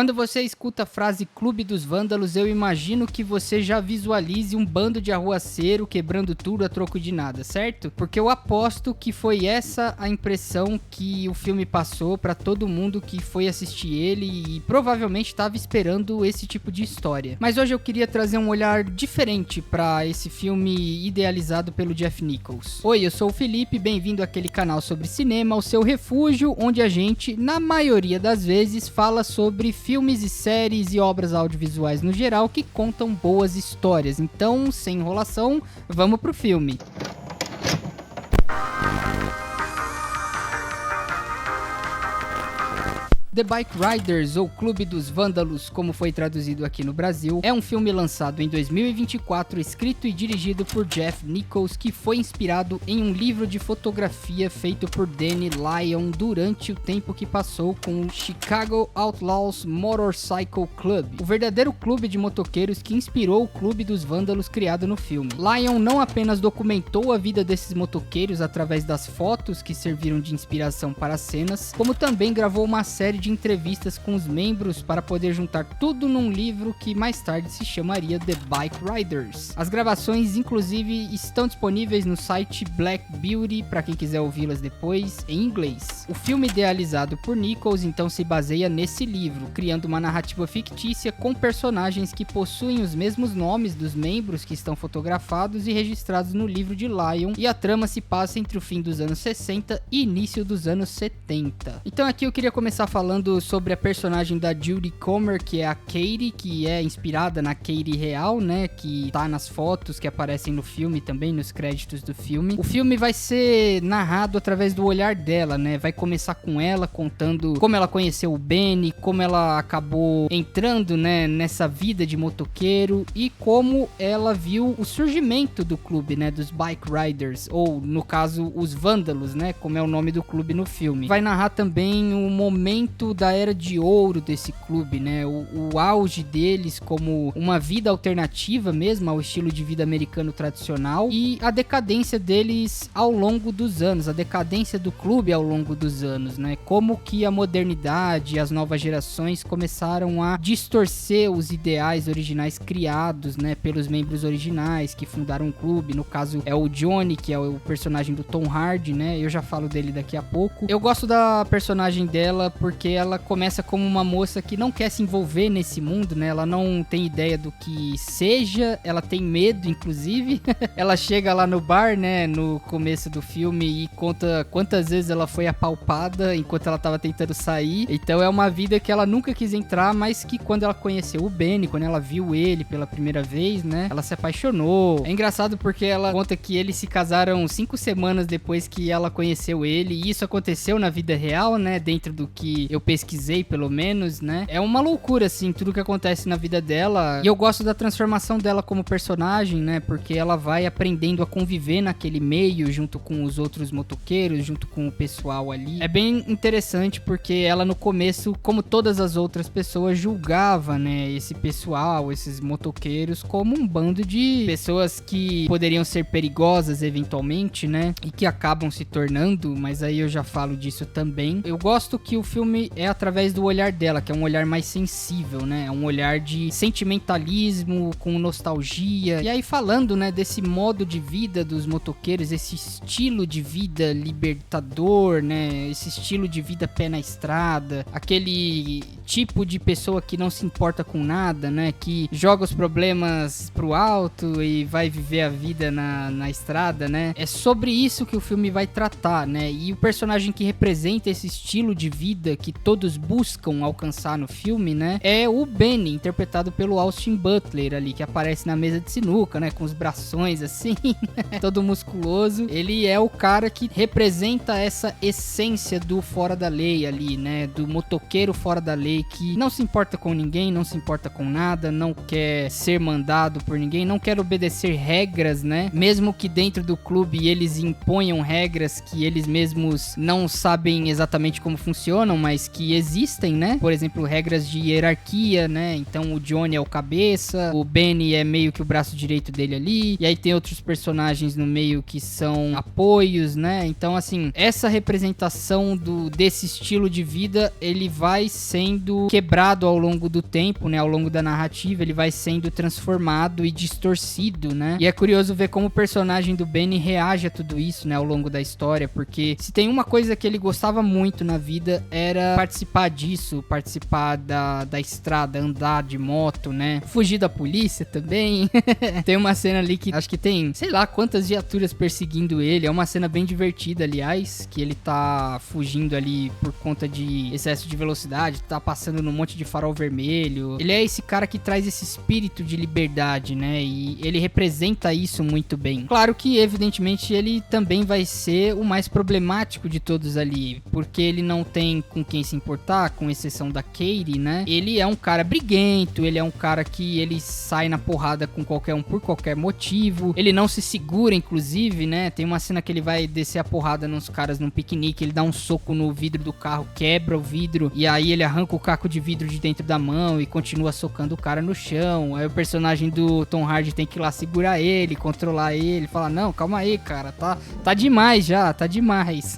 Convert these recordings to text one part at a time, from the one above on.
Quando você escuta a frase Clube dos Vândalos, eu imagino que você já visualize um bando de arruaceiro quebrando tudo a troco de nada, certo? Porque eu aposto que foi essa a impressão que o filme passou pra todo mundo que foi assistir ele e provavelmente estava esperando esse tipo de história. Mas hoje eu queria trazer um olhar diferente pra esse filme idealizado pelo Jeff Nichols. Oi, eu sou o Felipe, bem-vindo àquele canal sobre cinema, o seu refúgio, onde a gente, na maioria das vezes, fala sobre filmes e séries e obras audiovisuais no geral que contam boas histórias. Então, sem enrolação, vamos pro filme. The Bike Riders, ou Clube dos Vândalos, como foi traduzido aqui no Brasil, é um filme lançado em 2024, escrito e dirigido por Jeff Nichols, que foi inspirado em um livro de fotografia feito por Danny Lyon durante o tempo que passou com o Chicago Outlaws Motorcycle Club, o verdadeiro clube de motoqueiros que inspirou o Clube dos Vândalos criado no filme. Lyon não apenas documentou a vida desses motoqueiros através das fotos que serviram de inspiração para as cenas, como também gravou uma série de entrevistas com os membros para poder juntar tudo num livro que mais tarde se chamaria The Bike Riders. As gravações, inclusive, estão disponíveis no site Black Beauty para quem quiser ouvi-las depois em inglês. O filme idealizado por Nichols então se baseia nesse livro, criando uma narrativa fictícia com personagens que possuem os mesmos nomes dos membros que estão fotografados e registrados no livro de Lyon, e a trama se passa entre o fim dos anos 60 e início dos anos 70. Então aqui eu queria começar falando sobre a personagem da Jodie Comer, que é a Katie, que é inspirada na Katie real, né, que tá nas fotos que aparecem no filme também, nos créditos do filme. O filme vai ser narrado através do olhar dela, né, vai começar com ela contando como ela conheceu o Benny, como ela acabou entrando, né, nessa vida de motoqueiro e como ela viu o surgimento do clube, né, dos Bike Riders, ou no caso os Vândalos, né, como é o nome do clube no filme. Vai narrar também o momento da era de ouro desse clube, né? O auge deles como uma vida alternativa mesmo ao estilo de vida americano tradicional, e a decadência deles ao longo dos anos, a decadência do clube ao longo dos anos, né? Como que a modernidade e as novas gerações começaram a distorcer os ideais originais criados, né, pelos membros originais que fundaram o clube. No caso é o Johnny, que é o personagem do Tom Hardy, né? Eu já falo dele daqui a pouco. Eu gosto da personagem dela porque ela começa como uma moça que não quer se envolver nesse mundo, né? Ela não tem ideia do que seja, ela tem medo, inclusive. Ela chega lá no bar, né, no começo do filme e conta quantas vezes ela foi apalpada enquanto ela tava tentando sair. Então é uma vida que ela nunca quis entrar, mas que quando ela conheceu o Benny, quando ela viu ele pela primeira vez, né, ela se apaixonou. É engraçado porque ela conta que eles se casaram 5 semanas depois que ela conheceu ele, e isso aconteceu na vida real, né, dentro do que eu pesquisei, pelo menos, né? É uma loucura, assim, tudo que acontece na vida dela. E eu gosto da transformação dela como personagem, né? Porque ela vai aprendendo a conviver naquele meio, junto com os outros motoqueiros, junto com o pessoal ali. É bem interessante porque ela, no começo, como todas as outras pessoas, julgava, né, esse pessoal, esses motoqueiros, como um bando de pessoas que poderiam ser perigosas, eventualmente, né? E que acabam se tornando, mas aí eu já falo disso também. Eu gosto que o filme é através do olhar dela, que é um olhar mais sensível, né? É um olhar de sentimentalismo, com nostalgia. E aí falando, né, desse modo de vida dos motoqueiros, esse estilo de vida libertador, né? Esse estilo de vida pé na estrada, aquele tipo de pessoa que não se importa com nada, né? Que joga os problemas pro alto e vai viver a vida na estrada, né? É sobre isso que o filme vai tratar, né? E o personagem que representa esse estilo de vida que todos buscam alcançar no filme, né, é o Benny, interpretado pelo Austin Butler ali, que aparece na mesa de sinuca, né, com os brações assim, todo musculoso. Ele é o cara que representa essa essência do fora da lei ali, né, do motoqueiro fora da lei, que não se importa com ninguém, não se importa com nada, não quer ser mandado por ninguém, não quer obedecer regras, né, mesmo que dentro do clube eles imponham regras que eles mesmos não sabem exatamente como funcionam, mas mas que existem, né? Por exemplo, regras de hierarquia, né? Então o Johnny é o cabeça, o Benny é meio que o braço direito dele ali, e aí tem outros personagens no meio que são apoios, né? Então, assim, essa representação desse estilo de vida, ele vai sendo quebrado ao longo do tempo, né? Ao longo da narrativa, ele vai sendo transformado e distorcido, né? E é curioso ver como o personagem do Benny reage a tudo isso, né? Ao longo da história, porque se tem uma coisa que ele gostava muito na vida, era participar disso, participar da estrada, andar de moto, né? Fugir da polícia também. Tem uma cena ali que acho que tem, sei lá, quantas viaturas perseguindo ele. É uma cena bem divertida, aliás, que ele tá fugindo ali por conta de excesso de velocidade, tá passando num monte de farol vermelho. Ele é esse cara que traz esse espírito de liberdade, né? E ele representa isso muito bem. Claro que, evidentemente, ele também vai ser o mais problemático de todos ali, porque ele não tem com quem se importar, com exceção da Katie, né? Ele é um cara briguento, ele é um cara que ele sai na porrada com qualquer um por qualquer motivo. Ele não se segura, inclusive, né? Tem uma cena que ele vai descer a porrada nos caras num piquenique, ele dá um soco no vidro do carro, quebra o vidro, e aí ele arranca o caco de vidro de dentro da mão e continua socando o cara no chão. Aí o personagem do Tom Hardy tem que ir lá segurar ele, controlar ele, falar, não, calma aí, cara, tá demais já, tá demais.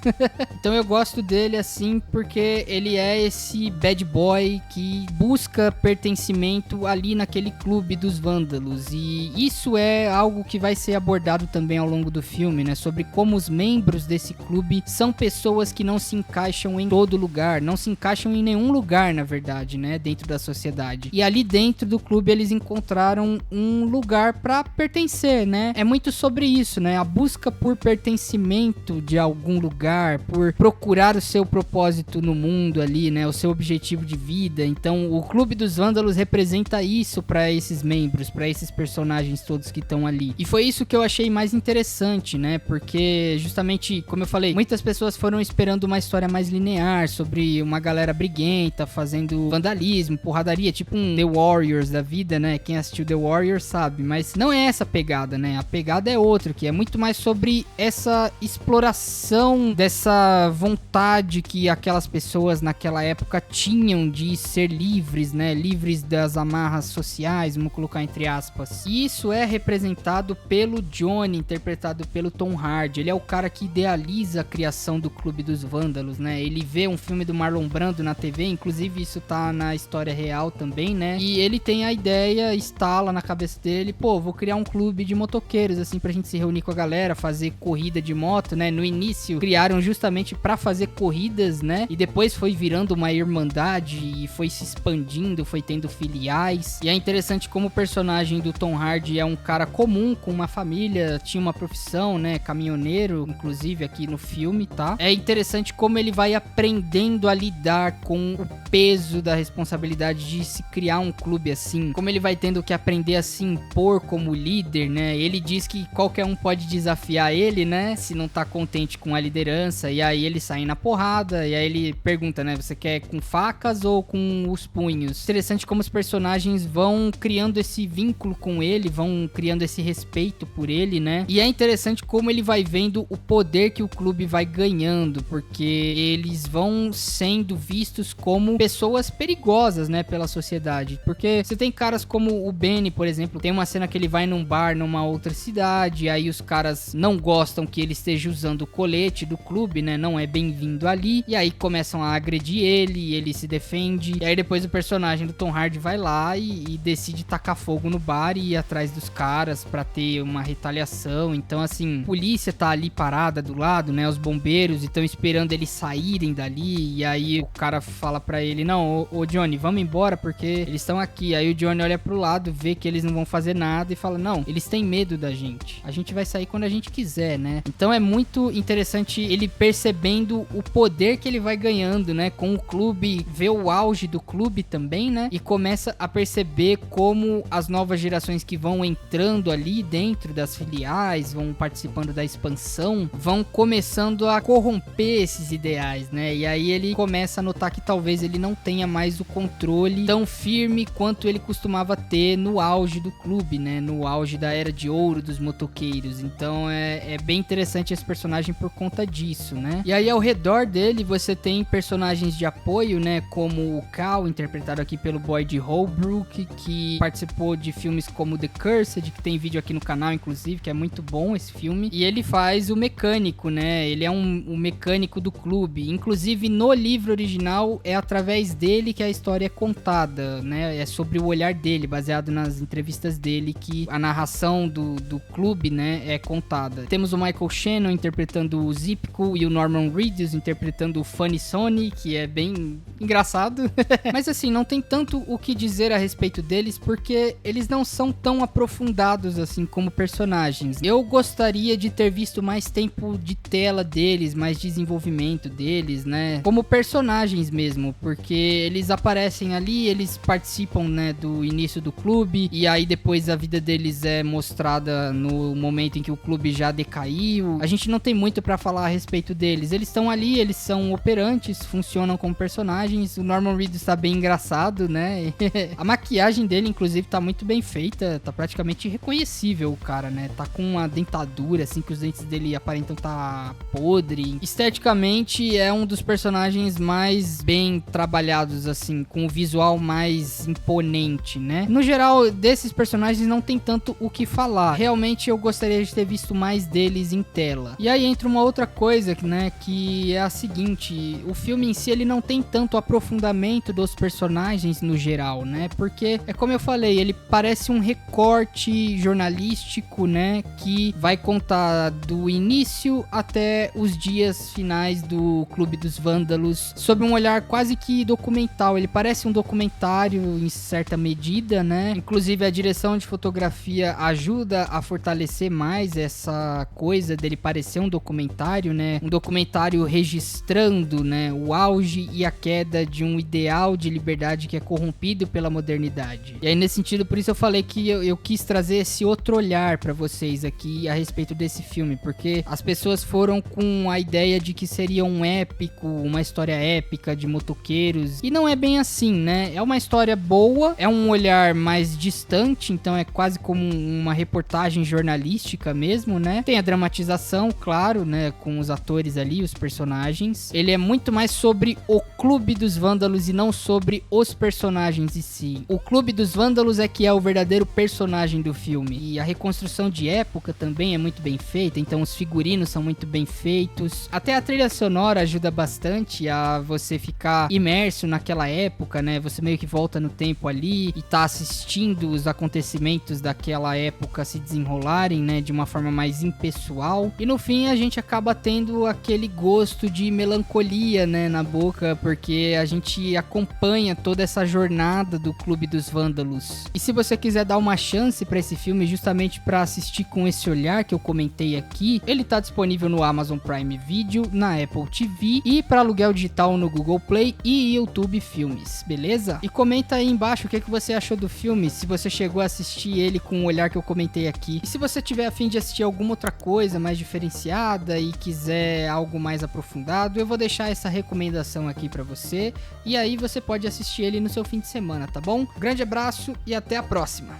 Então eu gosto dele assim porque ele é esse bad boy que busca pertencimento ali naquele clube dos vândalos, e isso é algo que vai ser abordado também ao longo do filme, né, sobre como os membros desse clube são pessoas que não se encaixam em todo lugar, não se encaixam em nenhum lugar, na verdade, né, dentro da sociedade. E ali dentro do clube eles encontraram um lugar pra pertencer, né? É muito sobre isso, né? A busca por pertencimento de algum lugar, por procurar o seu propósito no mundo ali, né? O seu objetivo de vida. Então, o Clube dos Vândalos representa isso pra esses membros, pra esses personagens todos que estão ali. E foi isso que eu achei mais interessante, né? Porque, justamente, como eu falei, muitas pessoas foram esperando uma história mais linear, sobre uma galera briguenta, fazendo vandalismo, porradaria, tipo um The Warriors da vida, né? Quem assistiu The Warriors sabe, mas não é essa a pegada, né? A pegada é outra, que é muito mais sobre essa exploração dessa vontade que aquelas pessoas naquela época tinham de ser livres, né? Livres das amarras sociais, vamos colocar entre aspas. E isso é representado pelo Johnny, interpretado pelo Tom Hardy. Ele é o cara que idealiza a criação do Clube dos Vândalos, né? Ele vê um filme do Marlon Brando na TV, inclusive isso tá na história real também, né? E ele tem a ideia, instala na cabeça dele, pô, vou criar um clube de motoqueiros, assim, pra gente se reunir com a galera, fazer corrida de moto, né? No início, criaram justamente pra fazer corridas, né? E depois foi virando uma irmandade e foi se expandindo, foi tendo filiais. E é interessante como o personagem do Tom Hardy é um cara comum, com uma família, tinha uma profissão, né? Caminhoneiro, inclusive, aqui no filme, tá? É interessante como ele vai aprendendo a lidar com o peso da responsabilidade de se criar um clube assim, como ele vai tendo que aprender a se impor como líder, né? Ele diz que qualquer um pode desafiar ele, né? Se não tá contente com a liderança, e aí ele sai na porrada, e aí ele pergunta, né? Você quer com facas ou com os punhos? Interessante como os personagens vão criando esse vínculo com ele, vão criando esse respeito por ele, né? E é interessante como ele vai vendo o poder que o clube vai ganhando, porque eles vão sendo vistos como pessoas perigosas, né, pela sociedade. Porque você tem caras como o Benny, por exemplo, tem uma cena que ele vai num bar numa outra cidade, aí os caras não gostam que ele esteja usando o colete do clube, né, não é bem-vindo ali, e aí começam a agredir ele, ele se defende, e aí depois o personagem do Tom Hardy vai lá e decide tacar fogo no bar e ir atrás dos caras pra ter uma retaliação. Então, assim, a polícia tá ali parada do lado, né, os bombeiros estão esperando eles saírem dali, e aí o cara fala pra ele, não, ô Johnny, vamos embora porque eles estão aqui. Aí o Johnny olha pro lado, vê que eles não vão fazer nada e fala, não, eles têm medo da gente, a gente vai sair quando a gente quiser, né? Então é muito interessante ele percebendo o poder que ele vai ganhando, né, com o clube, vê o auge do clube também, né, e começa a perceber como as novas gerações que vão entrando ali dentro das filiais, vão participando da expansão, vão começando a corromper esses ideais, né, e aí ele começa a notar que talvez ele não tenha mais o controle tão firme quanto ele costumava ter no auge do clube, né, no auge da era de ouro dos motoqueiros. Então é bem interessante esse personagem por conta disso, né. E aí ao redor dele você tem personagens personagens de apoio, né, como o Cal, interpretado aqui pelo Boyd Holbrook, que participou de filmes como The Cursed, que tem vídeo aqui no canal, inclusive, que é muito bom esse filme. E ele faz o mecânico, né, ele é um mecânico do clube. Inclusive, no livro original, é através dele que a história é contada, né, é sobre o olhar dele, baseado nas entrevistas dele, que a narração do clube, né, é contada. Temos o Michael Shannon interpretando o Zipco e o Norman Reedus interpretando o Funny Sonny, que é bem engraçado. Mas assim, não tem tanto o que dizer a respeito deles, porque eles não são tão aprofundados assim como personagens. Eu gostaria de ter visto mais tempo de tela deles, mais desenvolvimento deles, né, como personagens mesmo, porque eles aparecem ali, eles participam, né, do início do clube, e aí depois a vida deles é mostrada no momento em que o clube já decaiu. A gente não tem muito pra falar a respeito deles. Eles estão ali, eles são operantes, funcionam como personagens. O Norman Reedus tá bem engraçado, né? A maquiagem dele, inclusive, tá muito bem feita, tá praticamente irreconhecível o cara, né? Tá com uma dentadura, assim, que os dentes dele aparentam tá podre. Esteticamente, é um dos personagens mais bem trabalhados, assim, com o visual mais imponente, né? No geral, desses personagens não tem tanto o que falar. Realmente, eu gostaria de ter visto mais deles em tela. E aí entra uma outra coisa, né, que é a seguinte: o filme em si, ele não tem tanto aprofundamento dos personagens no geral, né, porque é como eu falei, ele parece um recorte jornalístico, né, que vai contar do início até os dias finais do Clube dos Vândalos, sob um olhar quase que documental. Ele parece um documentário em certa medida, né, inclusive a direção de fotografia ajuda a fortalecer mais essa coisa dele parecer um documentário, né? Um documentário registrando, né, o auge e a queda de um ideal de liberdade que é corrompido pela modernidade. E aí, nesse sentido, por isso eu falei que eu quis trazer esse outro olhar pra vocês aqui a respeito desse filme, porque as pessoas foram com a ideia de que seria um épico, uma história épica de motoqueiros, e não é bem assim, né? É uma história boa, é um olhar mais distante, então é quase como uma reportagem jornalística mesmo, né? Tem a dramatização, claro, né, com os atores ali, os personagens. Ele é muito mais sobre o Clube dos Vândalos e não sobre os personagens em si. O Clube dos Vândalos é que é o verdadeiro personagem do filme. E a reconstrução de época também é muito bem feita, então os figurinos são muito bem feitos. Até a trilha sonora ajuda bastante a você ficar imerso naquela época, né? Você meio que volta no tempo ali e tá assistindo os acontecimentos daquela época se desenrolarem, né, de uma forma mais impessoal. E no fim a gente acaba tendo aquele gosto de melancolia, né, na boca, porque a gente acompanha toda essa jornada do Clube dos Vândalos. E se você quiser dar uma chance pra esse filme, justamente pra assistir com esse olhar que eu comentei aqui, ele tá disponível no Amazon Prime Video, na Apple TV e pra aluguel digital no Google Play e YouTube Filmes, beleza? E comenta aí embaixo o que você achou do filme, se você chegou a assistir ele com o olhar que eu comentei aqui. E se você tiver a fim de assistir alguma outra coisa mais diferenciada e quiser algo mais aprofundado, eu vou deixar essa recomendação aqui pra você, e aí você pode assistir ele no seu fim de semana, tá bom? Grande abraço e até a próxima!